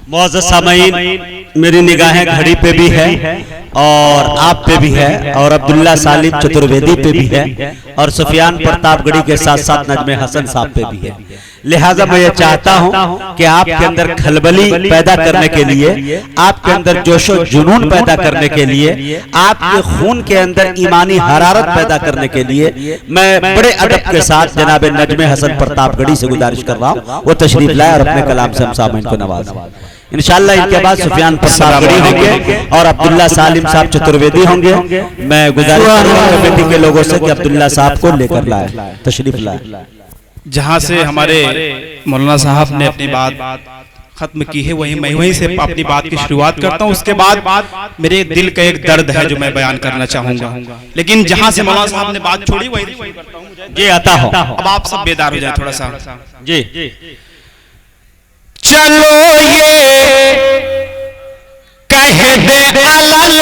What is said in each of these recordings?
मुअज़्ज़ज़ सामईन, मेरी निगाहें घड़ी पे भी है और आप पे भी है और अब्दुल्ला सालिम चतुर्वेदी पे भी है और सुफियान प्रतापगढ़ी के साथ साथ नजमे हसन साहब पे भी है। लिहाजा मैं ये चाहता हूं कि आपके अंदर खलबली पैदा करने के लिए, आपके अंदर जोशो जुनून पैदा करने के लिए, आपके खून के अंदर ईमानी हरारत पैदा करने के लिए मैं बड़े अदब के साथ जनाब नजमे हसन प्रतापगढ़ी से गुजारिश कर रहा हूं वो तशरीफ लाए और अपने कलाम से हम सामईन को नवाजें। इंशाअल्लाह इनके बाद सुफियान प्रतापगढ़ी होंगे और अब्दुल्ला सालिम साहब चतुर्वेदी होंगे। मैं गुजारिश करूंगा कमेटी के लोगों से कि अब्दुल्ला साहब को लेकर लाए, तशरीफ लाए। जहां से हमारे मौलाना साहब ने अपनी बात खत्म की है वहीं से अपनी बात की शुरुआत करता हूं। उसके बाद मेरे दिल का एक दर्द है जो मैं बयान करना चाहूंगा, लेकिन जहां से मौलाना साहब ने बात छोड़ी वही करता हूं। जी आता हो, अब आप सब बेदार हो जाए थोड़ा सा। जी चलो ये कह दे अलल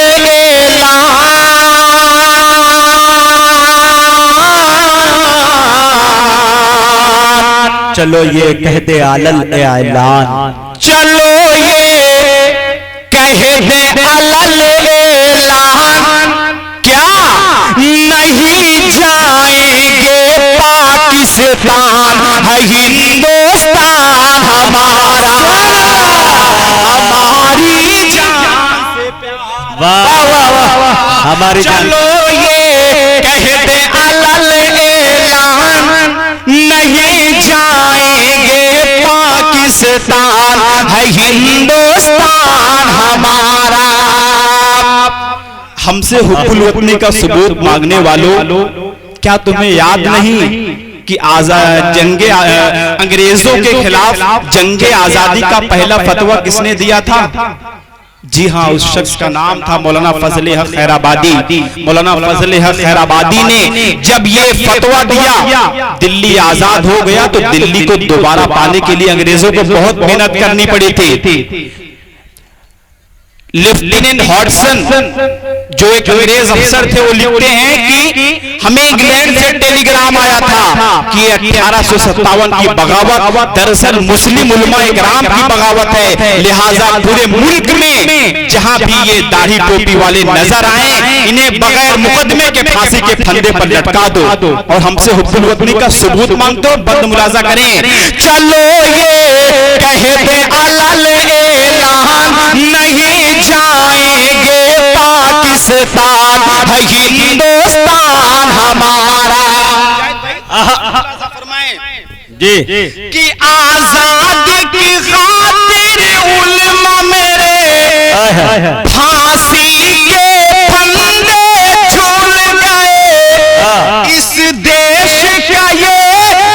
चलो ये कह दे अलल ऐलान, चलो ये कह दे अलल ऐलान, क्या नहीं जाएंगे पाकिस्तान है हिंदुस्तान हमारा, हमारी जान से प्यार। वाह वाह वाह, हमारी चलो ये कह दे अलल ऐलान, नहीं जाएंगे पाकिस्तान है हिंदुस्तान हमारा। हमसे हुब्बुल वतनी का सबूत मांगने वालों, क्या तुम्हें याद नहीं कि जंगे अंग्रेजों के खिलाफ जंगे आजादी का पहला फतवा किसने दिया था? जी हाँ, उस शख्स का नाम था मौलाना फजले हक खैराबादी। मौलाना फजले हक खैराबादी ने जब ये फतवा दिया, दिल्ली आजाद हो गया, तो दिल्ली को दोबारा पाने के लिए अंग्रेजों को बहुत मेहनत करनी पड़ी थी। लेफ्टिनेंट हॉडसन जो एक अंग्रेज अफसर थे, वो लिखते हैं कि हमें इंग्लैंड से टेलीग्राम आया था कि 1857 की बगावत दरअसल मुस्लिम उलमा इकराम की बगावत है, लिहाजा पूरे मुल्क में जहां भी ये दाढ़ी टोपी वाले नजर आए, इन्हें बगैर मुकदमे के फांसी के फंदे पर लटका दो और हमसे हुब्बुल वतनी का सबूत मांगते हो। बंद मुलाजा करें। चलो ये कह दे अलल ऐलान, नहीं जाएंगे पाकिस्तान है हिंदुस्तान हमारा। जी कि आजादी की खातिर उलमा मेरे फांसी के फंदे झूल गए। इस देश का ये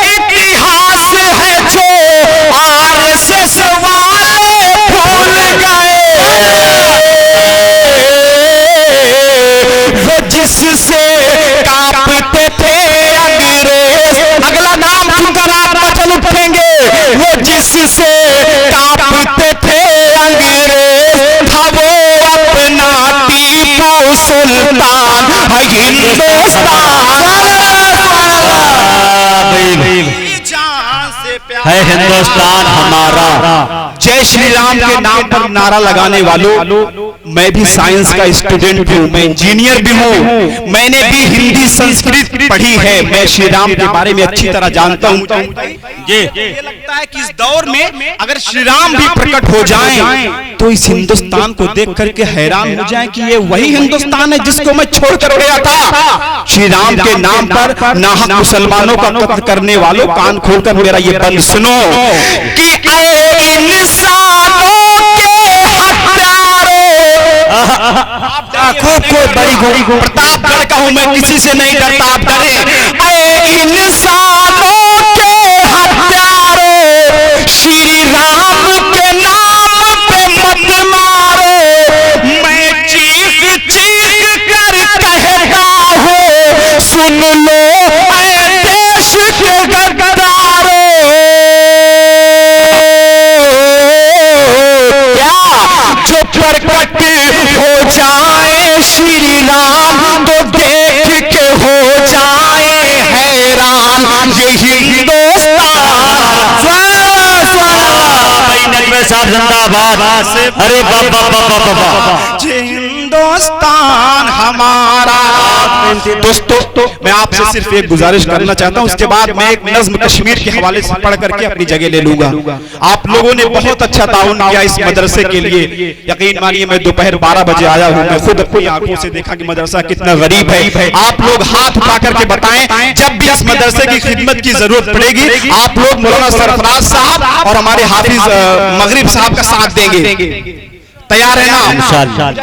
इतिहास है जो आरएसएस वाले भूल गए, वो जिससे कांपते थे अंग्रेज। अगला नाम सुनकर आप मचल उठेंगे। वो जिससे कांपते थे अंग्रेज था वो अपना टीपू सुल्तान है हिंदुस्तान है हिंदुस्तान हमारा। जय श्री राम के नाम पर नारा लगाने वालों, मैं भी साइंस का स्टूडेंट भी हूँ, मैं इंजीनियर भी हूँ, मैंने भी हिंदी संस्कृत पढ़ी है, मैं श्री राम के बारे में अच्छी तरह जानता हूँ। ये लगता है कि इस दौर में अगर श्री राम भी प्रकट हो जाएं, तो इस हिंदुस्तान को देख करके हैरान हो जाएं कि ये वही हिंदुस्तान है जिसको मैं छोड़कर गया था। श्री राम के नाम पर नाहक मुसलमानों का कत्ल करने वालों, कान खोलकर मेरा ये बंद सुनो कि इंसानों के खूब बड़ी प्रतापगढ़ का हूं मैं, किसी से नहीं डरता, आप डरे। इंसानों के हत्यारों, श्री राम के नाम पे मत मारो। मैं चीख चीख कर कहता हूँ, सुन लो ऐ देश के गद्दारों। जो प्रकट हो जाए श्री राम तो देख के हो जाए हैरान। ये हिंदुस्तान साहब जिंदाबाद। अरे बाबा हिंदुस्तान हमारा। दोस्तों मैं आपसे सिर्फ एक गुजारिश करना चाहता हूं, उसके बाद मैं एक नज्म कश्मीर के हवाले से पढ़ करके अपनी जगह ले लूंगा। आप लोगों ने बहुत अच्छा ताउन किया इस मदरसे के लिए। यकीन मानिए मैं दोपहर 12 बजे आया हूं, मैं खुद अपनी आंखों से देखा कि मदरसा कितना गरीब है। आप लोग हाथ उठा करके बताएं, जब भी इस मदरसे की खिदमत की जरूरत पड़ेगी आप लोग मौलाना सरफराज साहब और हमारे हाफिज मगरिब साहब का साथ देंगे। तैयार है ना? इंशाअल्लाह।